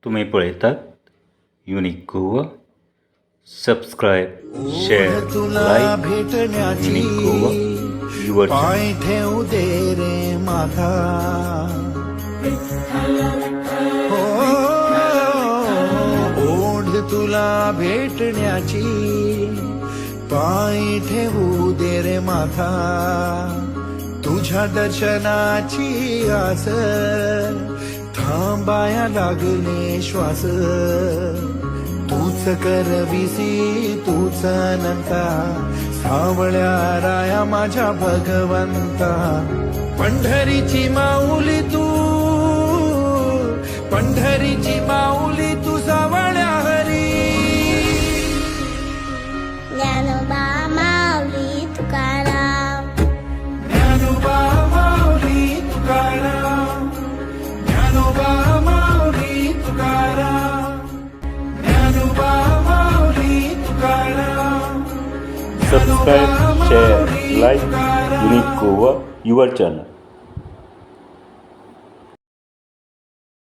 तुम्ही पळयतात unique Goa. Subscribe, share, like. Unique Goa your पाय ठेवू दे रे माथा. ओढ तुला भेटण्याची, पाय ठेवू दे रे माथा. तुझ्या दर्शनाची आस, थांबाया लागले श्वास. तूच करविसी तूच अनंता, सावळ्या राया माझ्या भगवंता. पंढरीची माऊली तू, पंढरीची माऊली तू सावळ्या Hari. Dnyanoba Mauli Tukaram, Dnyanoba Mauli Tukaram, Dnyanoba Mauli Tukaram, Dnyanoba Mauli Tukaram. Subscribe, share, like. Unique Goa your channel.